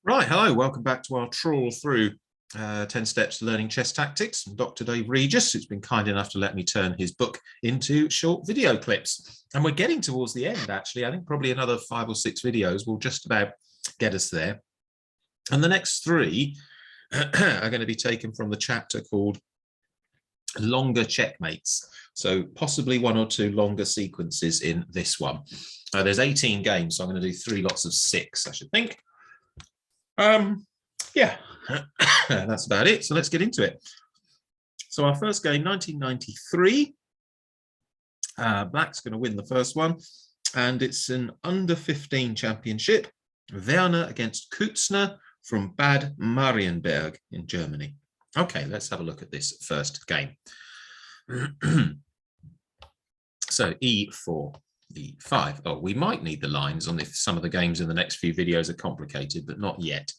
Right, hello, welcome back to our trawl through 10 Steps to Learning Chess Tactics. I'm Dr. Dave Regis, who's been kind enough to let me turn his book into short video clips. And we're getting towards the end, actually. I think probably another 5 or 6 videos will just about get us there. And the next 3 are going to be taken from the chapter called Longer Checkmates. So possibly 1 or 2 longer sequences in this one. There's 18 games, so I'm going to do 3 lots of 6, I should think. Yeah, that's about it. So let's get into it. So our first game, 1993. Black's going to win the first one, and it's an under 15 championship. Werner against Kutzner from Bad Marienberg in Germany. Okay, let's have a look at this first game. So E4. E5. Oh, we might need the lines on if some of the games in the next few videos are complicated, but not yet.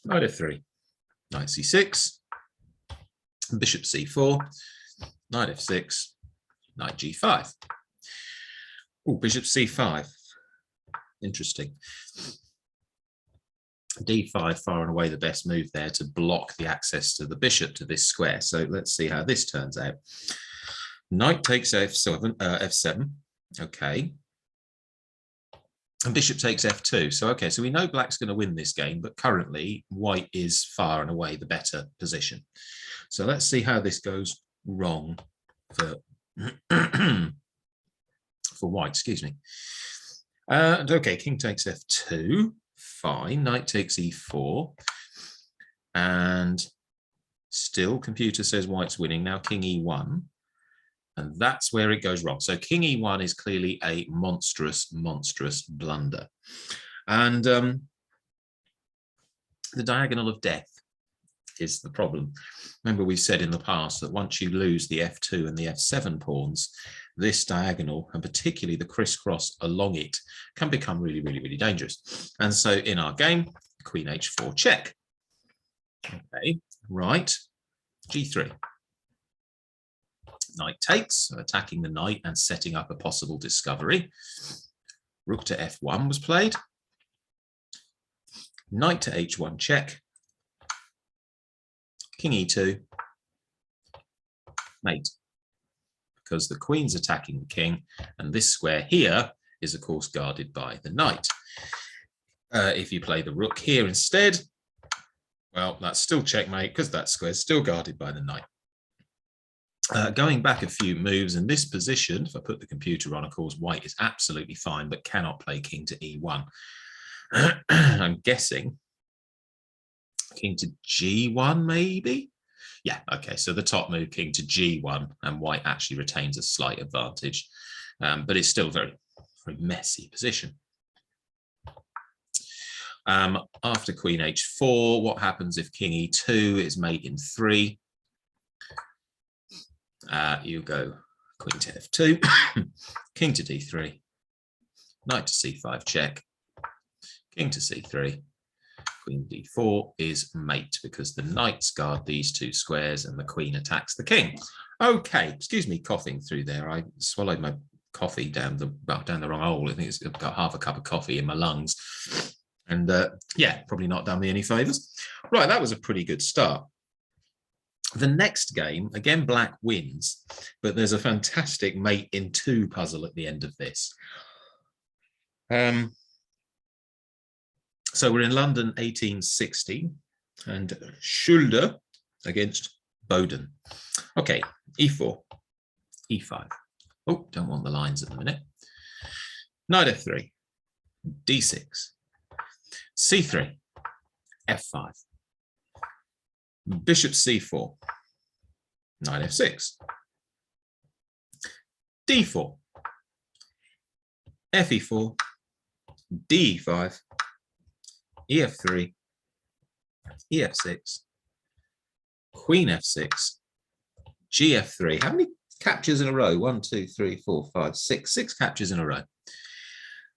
Knight F3, Knight C6, Bishop C4, Knight F6, Knight G5. Oh, Bishop C5. Interesting. D5, far and away the best move there to block the access to the bishop to this square. So let's see how this turns out. Knight takes F7, okay. And bishop takes F2. So, okay, so we know black's going to win this game, but currently white is far and away the better position. So let's see how this goes wrong for, for white, excuse me. And okay, king takes F2, fine. Knight takes E4. And still computer says white's winning. Now king E1. And that's where it goes wrong. So king E1 is clearly a monstrous, monstrous blunder. And the diagonal of death is the problem. Remember, we said in the past that once you lose the F2 and the F7 pawns, this diagonal, and particularly the crisscross along it, can become really, really, really dangerous. And so in our game, Queen H4 check. Okay, right, G3. Knight takes, attacking the knight and setting up a possible discovery. Rook to F1 was played. Knight to H1 check. King E2. Mate. Because the queen's attacking the king, and this square here is, of course, guarded by the knight. If you play the rook here instead, well, that's still checkmate because that square is still guarded by the knight. Going back a few moves in this position, if I put the computer on, of course, white is absolutely fine, but cannot play king to E1. I'm guessing king to G1, maybe? Yeah, okay, so the top move, king to G1, and white actually retains a slight advantage, but it's still a very, very messy position. After queen H4, what happens if king E2 is mate in 3? You go queen to F2, king to D3, knight to C5 check, king to C3, queen D4 is mate because the knights guard these 2 squares and the queen attacks the king. Okay, excuse me coughing through there. I swallowed my coffee down the wrong hole. I think it's got half a cup of coffee in my lungs. And yeah, probably not done me any favors. Right, that was a pretty good start. The next game, again, black wins, but there's a fantastic mate in 2 puzzle at the end of this. So we're in London, 1860, and Schulder against Bowden. Okay, E4, E5. Oh, don't want the lines at the minute. Knight F3, D6, C3, F5. Bishop C4, Knight F6, D4, FE4, DE5, EF3, EF6, Queen F6, GF3. How many captures in a row? 1, 2, 3, 4, 5, 6. 6 captures in a row.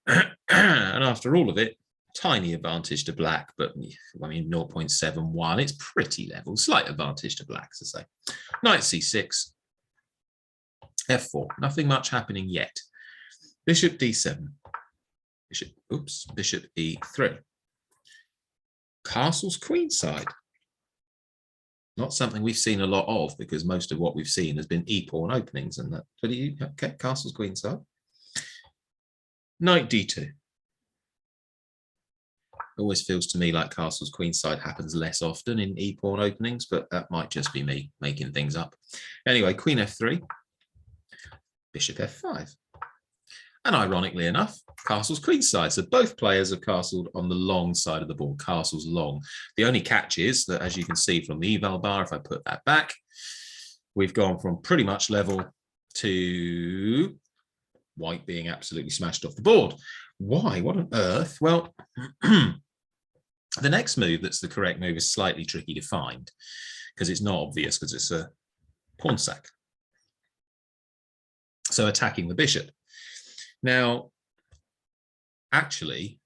And after all of it, tiny advantage to black, but I mean 0.71. It's pretty level. Slight advantage to black, as I say. Knight C6, F4. Nothing much happening yet. Bishop D7. Bishop E3. Castle's queenside. Not something we've seen a lot of, because most of what we've seen has been e-pawn openings and that. But okay, castle's queenside. Knight d2. Always feels to me like castle's queenside happens less often in e-pawn openings, but that might just be me making things up. Anyway, queen f3, bishop f5. And ironically enough, castle's queenside. So both players have castled on the long side of the board. Castle's long. The only catch is that, as you can see from the eval bar, if I put that back, we've gone from pretty much level to white being absolutely smashed off the board. Why? What on earth? Well, the next move that's the correct move is slightly tricky to find, because it's not obvious, because it's a pawn sack. So attacking the bishop. Now, actually,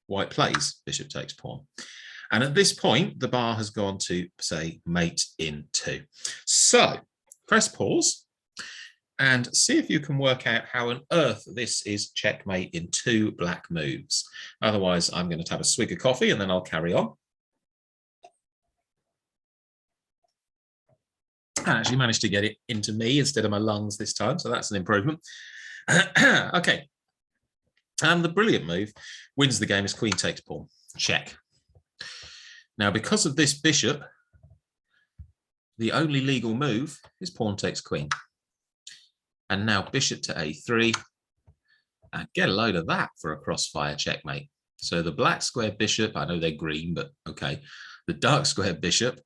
white plays bishop takes pawn. And at this point, the bar has gone to, say, mate in 2. So press pause and see if you can work out how on earth this is checkmate in 2 black moves. Otherwise, I'm going to have a swig of coffee and then I'll carry on. I actually managed to get it into me instead of my lungs this time, so that's an improvement. Okay, and the brilliant move wins the game is queen takes pawn, check. Now, because of this bishop, the only legal move is pawn takes queen. And now bishop to a3, and get a load of that for a crossfire checkmate. So the black square bishop, I know they're green, but okay, the dark square bishop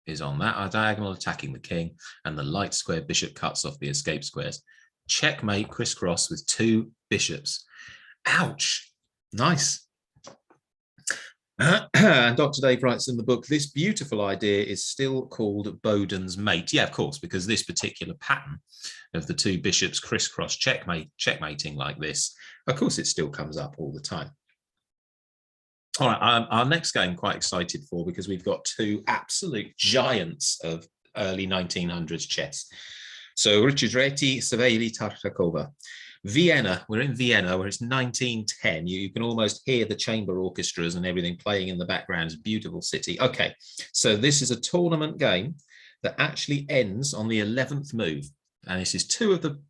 is on that diagonal attacking the king, and the light square bishop cuts off the escape squares. Checkmate crisscross with 2 bishops. Ouch. Nice. And Dr. Dave writes in the book, this beautiful idea is still called Boden's mate. Yeah, of course, because this particular pattern of the 2 bishops crisscross checkmating like this, of course, it still comes up all the time. All right, our next game I'm quite excited for, because we've got 2 absolute giants of early 1900s chess. So Richard Reti, Savelli Tartakova. Vienna, we're in Vienna, where it's 1910. You can almost hear the chamber orchestras and everything playing in the background. It's a beautiful city. Okay, so this is a tournament game that actually ends on the 11th move. And this is 2 of the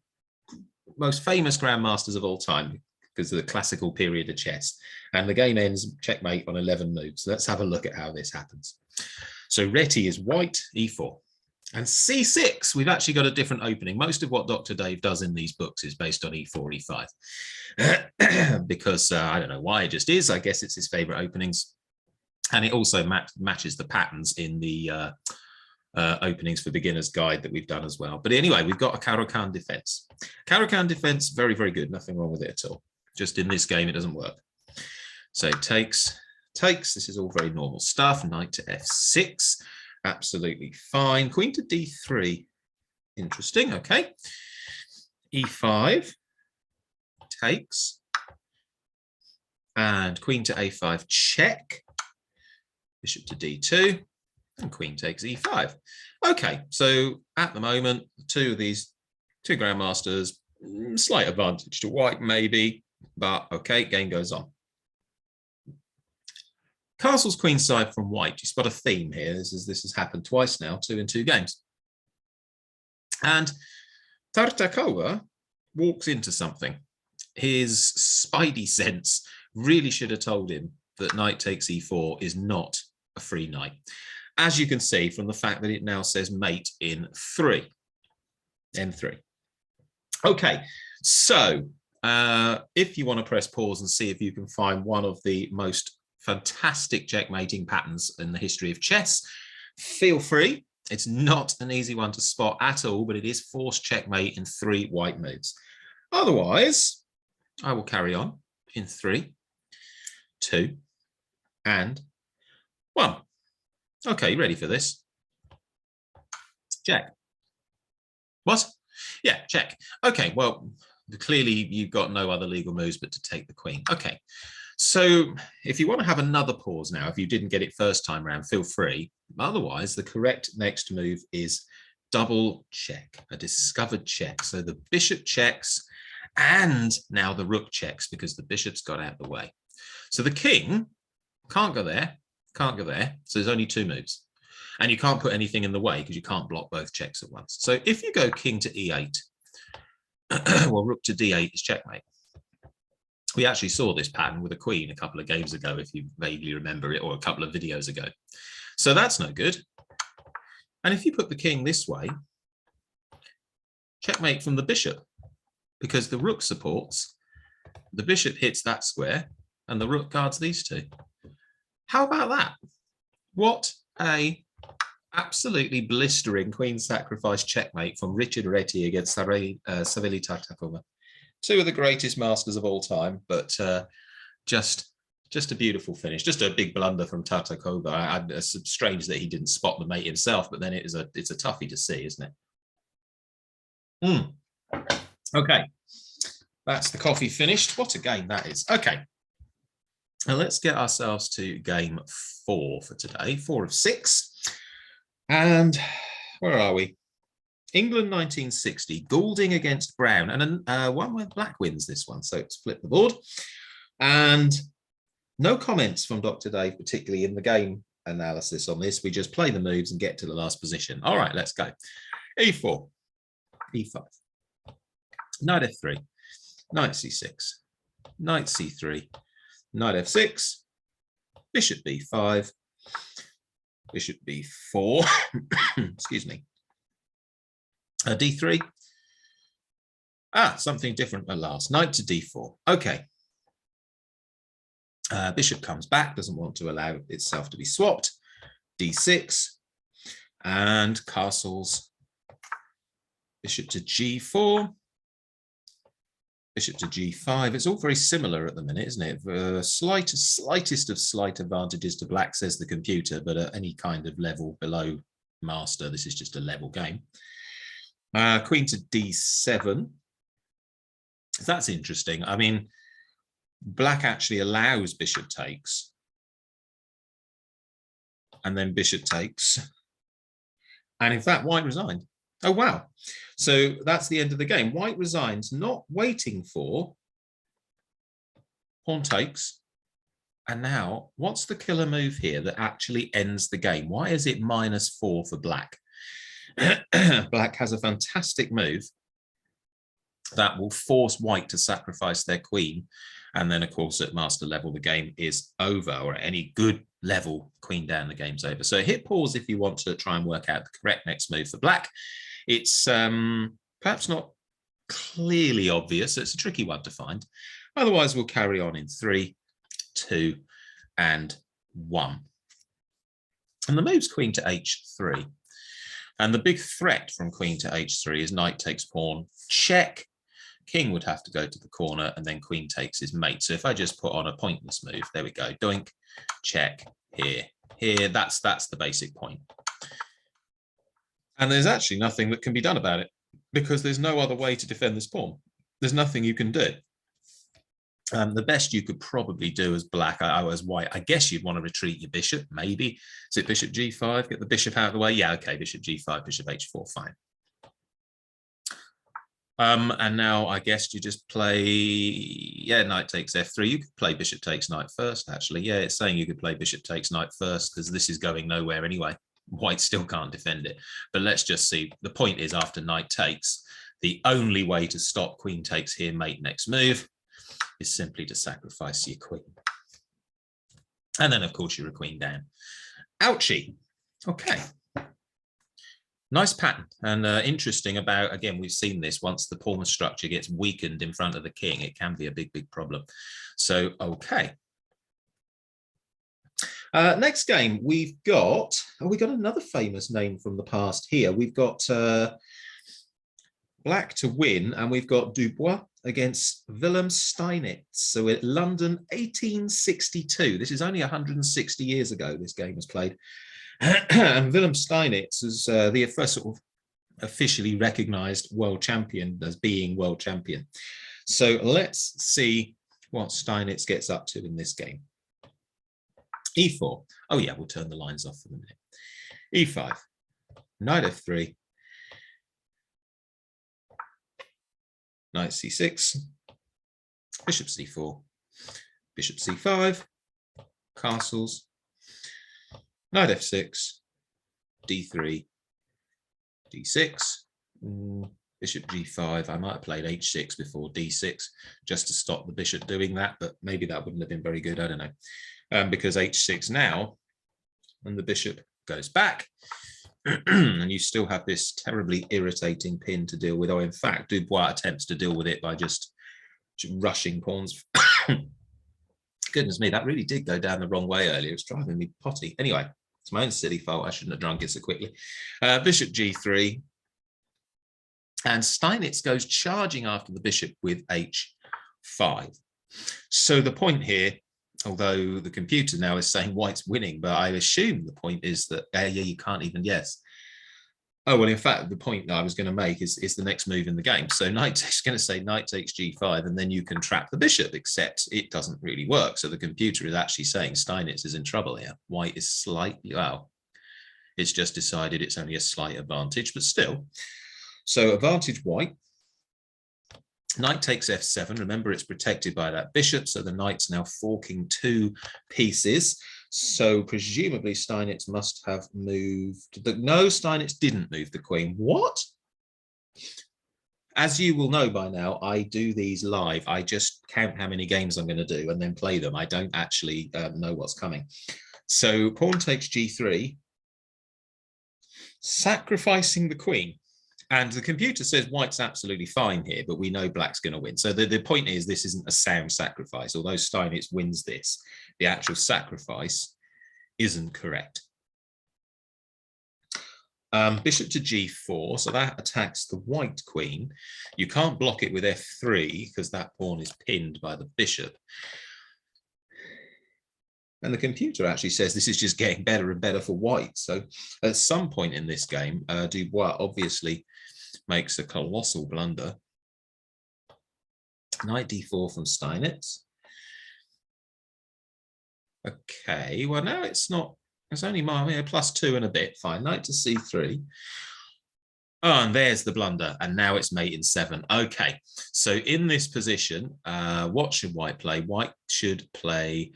most famous grandmasters of all time, because of the classical period of chess. And the game ends checkmate on 11 moves. So let's have a look at how this happens. So Reti is white, e4. And c6, we've actually got a different opening. Most of what Dr. Dave does in these books is based on e4, e5. Because I don't know why, it just is. I guess it's his favorite openings. And it also matches the patterns in the openings for beginners guide that we've done as well. But anyway, we've got a Caro-Kann defense. Caro-Kann defense, very, very good. Nothing wrong with it at all. Just in this game, it doesn't work. So takes. This is all very normal stuff. Knight to f6. Absolutely fine. Queen to d3. Interesting. Okay. e5. Takes. And queen to a5. Check. Bishop to d2. And queen takes e5. Okay. So at the moment, 2 of these 2 grandmasters, slight advantage to white maybe, but okay, game goes on. Castle's queenside from white. You spot a theme here. This has happened twice now, 2 in 2 games. And Tartakova walks into something. His spidey sense really should have told him that knight takes e4 is not a free knight, as you can see from the fact that it now says mate in 3, m3. Okay, so if you want to press pause and see if you can find one of the most fantastic checkmating patterns in the history of chess, feel free. It's not an easy one to spot at all, but it is forced checkmate in 3 white moves. Otherwise, I will carry on in 3, 2, and 1. Okay, you ready for this? Check. What? Yeah, check. Okay, well, clearly you've got no other legal moves but to take the queen. Okay. So if you want to have another pause now, if you didn't get it first time around, feel free. Otherwise, the correct next move is double check, a discovered check. So the bishop checks and now the rook checks because the bishop's got out of the way. So the king can't go there Can't go there. So there's only 2 moves. And you can't put anything in the way because you can't block both checks at once. So if you go king to e8, well, rook to d8 is checkmate. We actually saw this pattern with a queen a couple of games ago, if you vaguely remember it, or a couple of videos ago. So that's no good. And if you put the king this way, checkmate from the bishop, because the rook supports, the bishop hits that square, and the rook guards these 2. How about that? What a absolutely blistering queen sacrifice checkmate from Richard Reti against Saveli Tartakova. 2 of the greatest masters of all time, but just a beautiful finish. Just a big blunder from Tartakova. It's strange that he didn't spot the mate himself, but then it's a toughie to see, isn't it? Okay, that's the coffee finished. What a game that is. Okay, now let's get ourselves to game 4 for today. 4 of 6. And where are we? England 1960, Goulding against Brown, and one where black wins this one, so it's flip the board. And no comments from Dr. Dave, particularly in the game analysis on this. We just play the moves and get to the last position. All right, let's go. E4, E5, knight F3, knight C6, knight C3, knight F6, bishop B5, bishop B4, excuse me, D3. Something different at last. Knight to D4. Okay. Bishop comes back, doesn't want to allow itself to be swapped. D6 and castles. Bishop to G4. Bishop to G5. It's all very similar at the minute, isn't it? The slightest of slight advantages to black, says the computer, but at any kind of level below master, this is just a level game. Queen to D7. That's interesting. I mean, black actually allows bishop takes. And then bishop takes. And in fact, white resigned. Oh, wow. So that's the end of the game. White resigns, not waiting for pawn takes. And now, what's the killer move here that actually ends the game? Why is it -4 for black? Black has a fantastic move that will force white to sacrifice their queen. And then, of course, at master level, the game is over, or at any good level, queen down, the game's over. So hit pause if you want to try and work out the correct next move for black. It's perhaps not clearly obvious. It's a tricky one to find. Otherwise, we'll carry on in 3, 2, and 1. And the move's queen to H3. And the big threat from queen to H3 is knight takes pawn, check. King would have to go to the corner, and then queen takes his mate. So if I just put on a pointless move, there we go, doink, check, here, that's the basic point. And there's actually nothing that can be done about it, because there's no other way to defend this pawn. There's nothing you can do. The best you could probably do as black, as white, I guess you'd want to retreat your bishop, maybe. Is it bishop G5? Get the bishop out of the way? Yeah, okay, bishop G5, bishop H4, fine. And now I guess you just play, yeah, knight takes F3. You could play bishop takes knight first, actually. Yeah, it's saying you could play bishop takes knight first because this is going nowhere anyway. White still can't defend it. But let's just see. The point is, after knight takes, the only way to stop queen takes here, mate next move, is simply to sacrifice your queen. And then, of course, you're a queen down. Ouchie. Okay. Nice pattern, and interesting about, again, we've seen this, once the pawn structure gets weakened in front of the king, it can be a big, big problem. So, okay. Next game, we've got another famous name from the past here. We've got black to win, and we've got Dubois against Wilhelm Steinitz. So at London, 1862. This is only 160 years ago this game was played. And Wilhelm Steinitz is the first sort of officially recognized world champion as being world champion. So let's see what Steinitz gets up to in this game. E4. Oh yeah, we'll turn the lines off for a minute. E5. Knight F3. Knight C6. Bishop C4. Bishop C5. Castles. knight f6, d3, d6, bishop g5. I might have played h6 before d6 just to stop the bishop doing that, but maybe that wouldn't have been very good. I don't know. Because h6 now, and the bishop goes back, and you still have this terribly irritating pin to deal with. Or in fact, Dubois attempts to deal with it by just rushing pawns. Goodness me, that really did go down the wrong way earlier. It's driving me potty. Anyway, it's my own silly fault. I shouldn't have drunk it so quickly. Bishop g3. And Steinitz goes charging after the bishop with h5. So the point here, although the computer now is saying white's winning, but I assume the point is that, yeah, you can't even, yes. Oh, well, in fact, the point that I was going to make is the next move in the game. So knight is going to say knight takes g5, and then you can trap the bishop, except it doesn't really work. So the computer is actually saying Steinitz is in trouble here. White is slightly, well, it's just decided it's only a slight advantage, but still. So advantage white. Knight takes f7. Remember, it's protected by that bishop, so the knight's now forking 2 pieces. So presumably Steinitz must have moved. No, Steinitz didn't move the queen. What? As you will know by now, I do these live. I just count how many games I'm going to do and then play them. I don't actually know what's coming. So pawn takes g3, sacrificing the queen. And the computer says white's absolutely fine here, but we know black's going to win. So the point is, this isn't a sound sacrifice. Although Steinitz wins this, the actual sacrifice isn't correct. Bishop to g4, so that attacks the white queen. You can't block it with f3 because that pawn is pinned by the bishop. And the computer actually says this is just getting better and better for white. So at some point in this game, Dubois obviously makes a colossal blunder. Knight d4 from Steinitz. Okay, well now it's not, it's only my +2 and a bit, fine. Knight to c3. Oh, and there's the blunder, and now it's mate in 7. Okay, so in this position, what should white play? White should play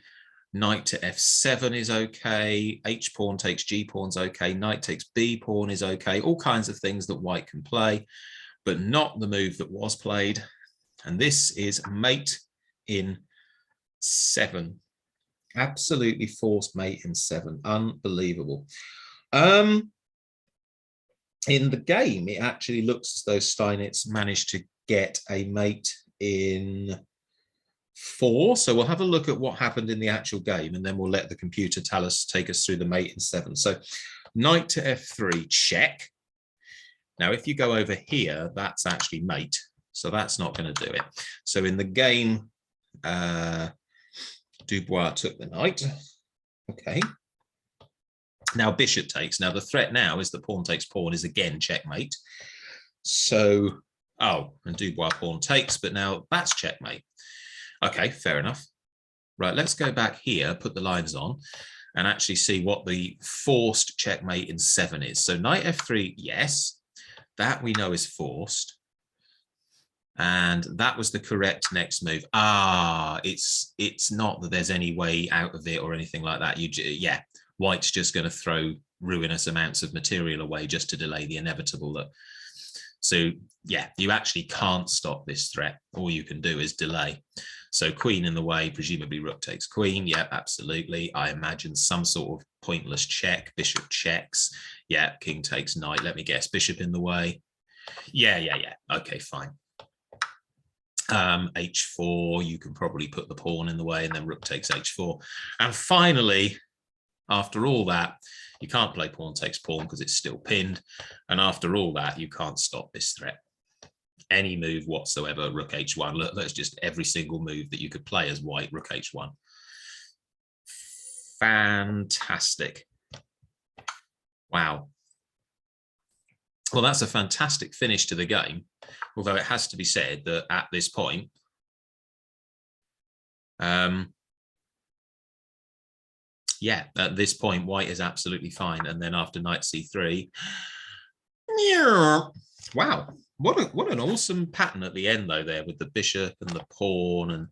knight to f7 is okay, h pawn takes g pawn's okay, knight takes b pawn is okay, all kinds of things that white can play, but not the move that was played. And this is mate in 7. Absolutely forced mate in 7. Unbelievable. In the game, it actually looks as though Steinitz managed to get a mate in 4. So we'll have a look at what happened in the actual game, and then we'll let the computer take us through the mate in 7. So knight to f3, check. Now, if you go over here, that's actually mate. So that's not going to do it. So in the game, Dubois took the knight. Okay. Now bishop takes. Now the threat now is that pawn takes pawn is again checkmate. So, oh, and Dubois pawn takes, but now that's checkmate. Okay, fair enough. Right, let's go back here, put the lines on, and actually see what the forced checkmate in 7 is. So knight f3, yes, that we know is forced. And that was the correct next move. Ah, it's not that there's any way out of it or anything like that. Yeah, white's just going to throw ruinous amounts of material away just to delay the inevitable. So yeah, you actually can't stop this threat. All you can do is delay. So queen in the way, presumably rook takes queen. Yeah, absolutely. I imagine some sort of pointless check. Bishop checks. Yeah, king takes knight. Let me guess. Bishop in the way. Yeah. Okay, fine. H4, you can probably put the pawn in the way, and then rook takes h4. And finally, after all that, you can't play pawn takes pawn because it's still pinned. And after all that, you can't stop this threat. Any move whatsoever, rook h1. Look, that's just every single move that you could play as white, rook h1. Fantastic. Wow. Well, that's a fantastic finish to the game, although it has to be said that at this point, yeah, at this point, white is absolutely fine. And then after knight c3, wow, what an awesome pattern at the end, though, there with the bishop and the pawn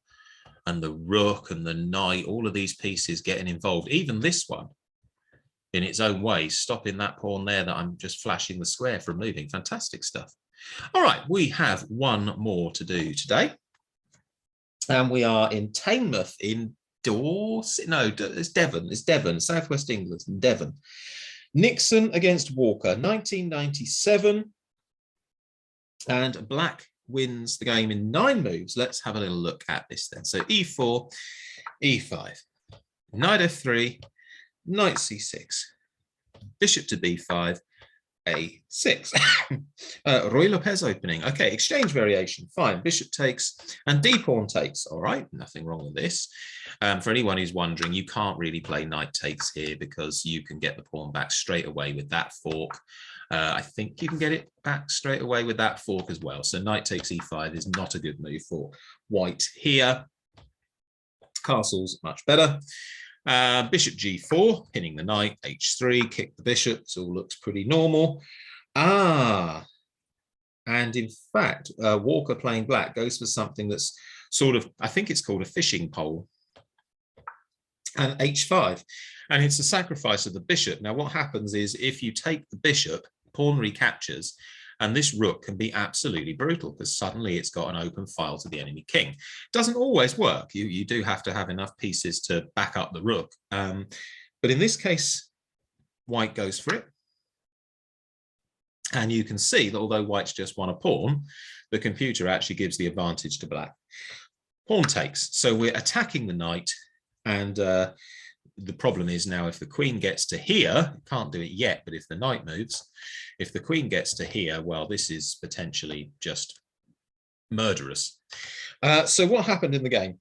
and the rook and the knight, all of these pieces getting involved. Even this one in its own way, stopping that pawn there that I'm just flashing the square from moving. Fantastic stuff. All right, we have one more to do today. And we are in Teignmouth in Dorset. No, it's Devon. It's Devon, Southwest England, in Devon. Nixon against Walker, 1997. And black wins the game in 9 moves. Let's have a little look at this then. So e4, e5, knight f3, knight c6, bishop to b5, a6. Roy Lopez opening. Okay, exchange variation. Fine. Bishop takes and d pawn takes. All right, nothing wrong with this. For anyone who's wondering, you can't really play knight takes here because you can get the pawn back straight away with that fork. I think you can get it back straight away with that fork as well. So knight takes e5 is not a good move for white here. Castle's much better. Bishop g4, pinning the knight, h3, kick the bishop. It all looks pretty normal. And in fact, Walker playing black goes for something that's sort of, I think it's called a fishing pole. And h5. And it's a sacrifice of the bishop. Now, what happens is if you take the bishop, pawn recaptures, and this rook can be absolutely brutal because suddenly it's got an open file to the enemy king. It doesn't always work. You do have to have enough pieces to back up the rook. But in this case, white goes for it. And you can see that although white's just won a pawn, the computer actually gives the advantage to black. Pawn takes. So we're attacking the knight. And the problem is now if the queen gets to here, can't do it yet, but if the knight moves, if the queen gets to here, well, this is potentially just murderous. So what happened in the game?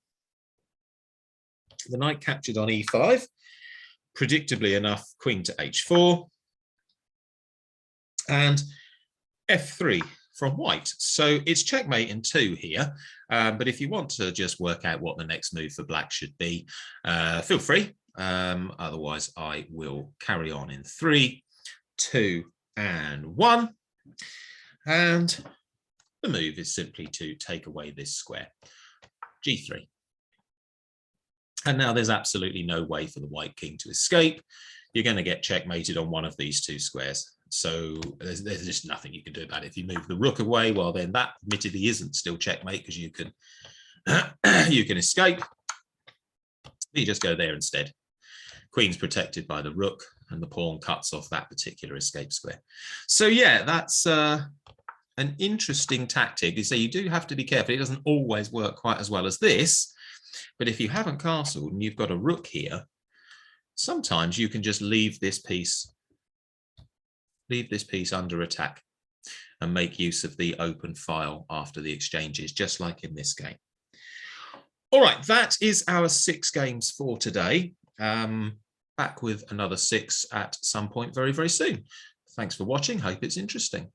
The knight captured on e5, predictably enough, queen to h4, and f3 from white. So it's checkmate in 2 here. But if you want to just work out what the next move for black should be, feel free. Otherwise, I will carry on in 3, 2, and 1. And the move is simply to take away this square, g3. And now there's absolutely no way for the white king to escape. You're going to get checkmated on one of these 2 squares. So there's just nothing you can do about it. If you move the rook away, well, then that admittedly isn't still checkmate because you can you can escape. You just go there instead. Queen's protected by the rook, and the pawn cuts off that particular escape square. So yeah, that's an interesting tactic. You say you do have to be careful. It doesn't always work quite as well as this, but if you haven't castled and you've got a rook here, sometimes you can just leave this piece under attack and make use of the open file after the exchanges, just like in this game. All right, that is our 6 games for today. Back with another 6 at some point very, very soon. Thanks for watching. Hope it's interesting.